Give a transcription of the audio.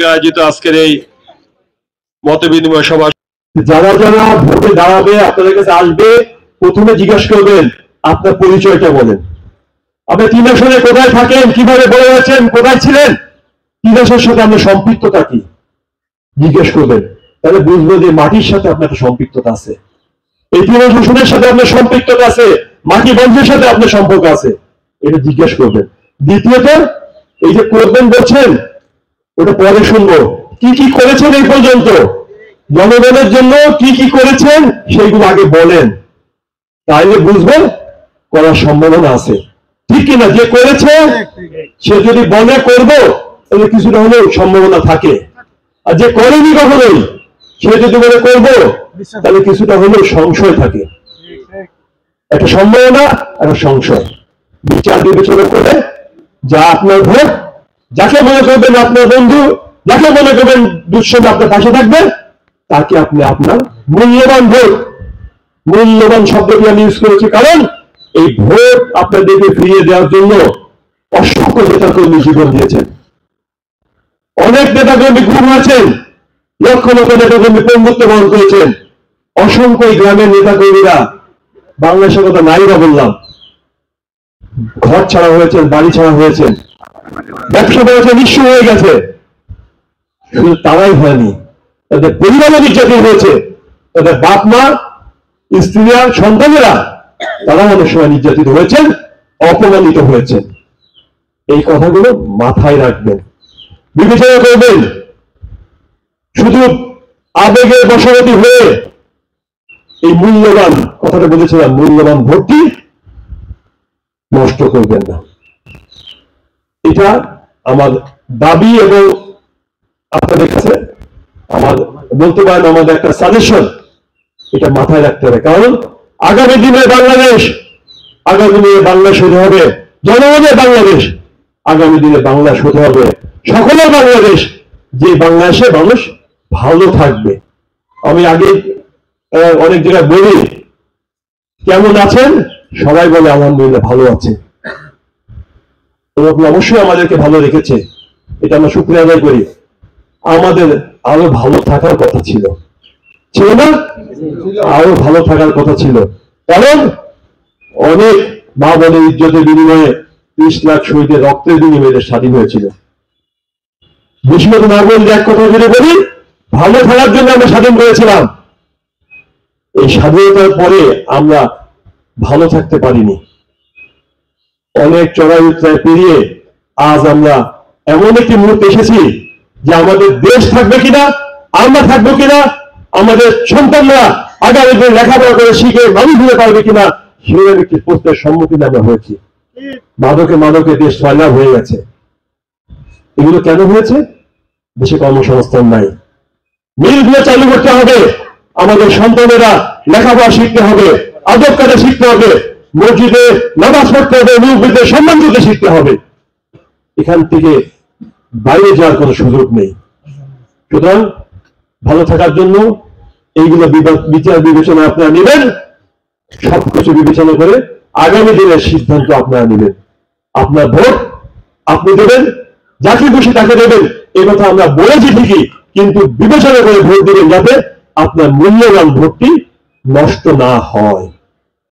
আয়োজিত আজকের এই মত বিনিময় সভা, যারা যারা ভোটে দাঁড়াবে আপনাদের কাছে আসবে, প্রথমে জিজ্ঞাসা করবেন আপনার পরিচয়টা বলেন। আপনি 3 আসনে কোথায় থাকেন, কিভাবে বড় হয়েছেন, কোথায় ছিলেন, 3 আসনের সাথে আপনার সম্পৃক্ততা কি জিজ্ঞেস করবেন। তাহলে বুঝবো যে মাটির সাথে আপনার একটা সম্পৃক্ততা আছে, এই 3 আসনের সাথে আপনার সম্পৃক্ততা আছে, মাটি বংশের সাথে আপনার সম্পর্ক আছে, এটা জিজ্ঞেস করবেন। দ্বিতীয়ত, এই যে করবেন বলছেন ওটা পরে শুনবো, কি কি করেছেন এই পর্যন্ত জনগণের জন্য, কি কি করেছেন সেইগুলো আগে বলেন, তাইলে বুঝবো করার সম্ভাবনা আছে। ঠিক কিনা? যে করেছে সে যদি বলে করবো, তাহলে কিছুটা হলেও সম্ভাবনা থাকে, আর যে করেনি কখনোই সে যদি বলে করবো, তাহলে কিছুটা হলেও সংশয় থাকে। একটা সম্ভাবনা, একটা সংশয়, বিচার বিবেচনা করে যা আপনার ভোট, যাকে মনে করবেন আপনার বন্ধু, যাকে মনে করবেন দুঃসময় আপনার পাশে থাকবে, তাকে আপনি আপনার মূল্যবান ভোট, মূল্যবান শব্দটি আমি ইউজ করেছি কারণ এই ভোট আপনাদেরকে ফিরিয়ে দেওয়ার জন্য অসংখ্য নেতাকর্মী জীবন দিয়েছেন, অনেক নেতাকর্মী গুম হয়েছেন, লক্ষ লক্ষ নেতাকর্মী পঙ্গুত্ব বরণ করেছেন, অসংখ্য এই গ্রামের নেতাকর্মীরা বাংলাদেশের কথা নাই বা বললাম, ঘর ছাড়া হয়েছেন, বাড়ি ছাড়া হয়েছেন, ব্যবসা ব্যবসা নিঃস্ব হয়ে গেছে। শুধু তারাই হয়নি, তাদের পরিবারও নির্যাতিত হয়েছে, তাদের বাপ মা, স্ত্রীরা, সন্তানেরা তারা অনেক সময় নির্যাতিত হয়েছেন, অপমানিত হয়েছেন। এই কথাগুলো মাথায় রাখবেন, বিবেচনা করবেন। শুধু আবেগের বশবর্তী হয়ে এই মূল্যবান, কথাটা বলেছিলাম, মূল্যবান ভোটটি নষ্ট করবেন না। এটা আমার দাবি এবং আপনাদের কাছে আমার বলতে পারেন আমাদের একটা সাজেশন, এটা মাথায় রাখতে হবে। কারণ আগামী দিনে বাংলাদেশ, আগামী দিনে বাংলাদেশ হতে হবে জনগণের বাংলাদেশ, আগামী দিনে বাংলাদেশ হতে হবে সকলের বাংলাদেশ, যে বাংলাদেশে মানুষ ভালো থাকবে। আমি আগে অনেক জায়গায় বলি কেমন আছেন, সবাই বলে আলহামদুলিল্লাহ ভালো আছে। অবশ্যই আমাদেরকে ভালো রেখেছে, এটা আমরা শুকরিয়া আদায় করি। আমাদের আরো ভালো থাকার কথা ছিল, ছিল না? আরো ভালো থাকার কথা ছিল, কারণ অনেক মা বোনের ইজ্জতের বিনিময়ে 30 লাখ শহীদের রক্তের বিনিময়ে স্বাধীন হয়েছিল। বিশ্বত না বললে এক কথা যদি বলি, ভালো থাকার জন্য আমরা স্বাধীন করেছিলাম। এই স্বাধীনতার পরে আমরা ভালো থাকতে পারিনি, অনেক চড়াই উতরাই পেরিয়ে আজ আমরা এমন একটি মুহূর্তে এসেছি যে আমাদের দেশ থাকবে কিনা, আমরা থাকবো কিনা, আমাদের সন্তানরা আগামী দিনে লেখাপড়া করে শিখে মানুষ হতে পারবে কিনা, সেরকম একটি প্রশ্নের সম্মুখীন আমরা হয়েছি। মাদকে দেশ সয়লাভ হয়ে গেছে। এগুলো কেন হয়েছে? দেশে কর্মসংস্থান নাই, মিলগুলো চালু করতে হবে, আমাদের সন্তানেরা লেখাপড়া শিখতে হবে, আদব কায়দা শিখতে হবে, মসজিদে নামাজ পড়তে হবে, মুরব্বিদের সম্মান করতে শিখতে হবে। এখান থেকে বাইরে যাওয়ার কোনো সুযোগ নেই। সুতরাং ভালো থাকার জন্য এইগুলো বিচার বিবেচনা আপনারা নেবেন, সবকিছু বিবেচনা করে আগামী দিনের সিদ্ধান্ত আপনারা নেবেন। আপনার ভোট আপনি দেবেন, যাকে খুশি তাকে দেবেন, এ কথা আমরা বলেছি ঠিকই, কিন্তু বিবেচনা করে ভোট দেবেন যাতে আপনার মূল্যবান ভোটটি নষ্ট না হয়।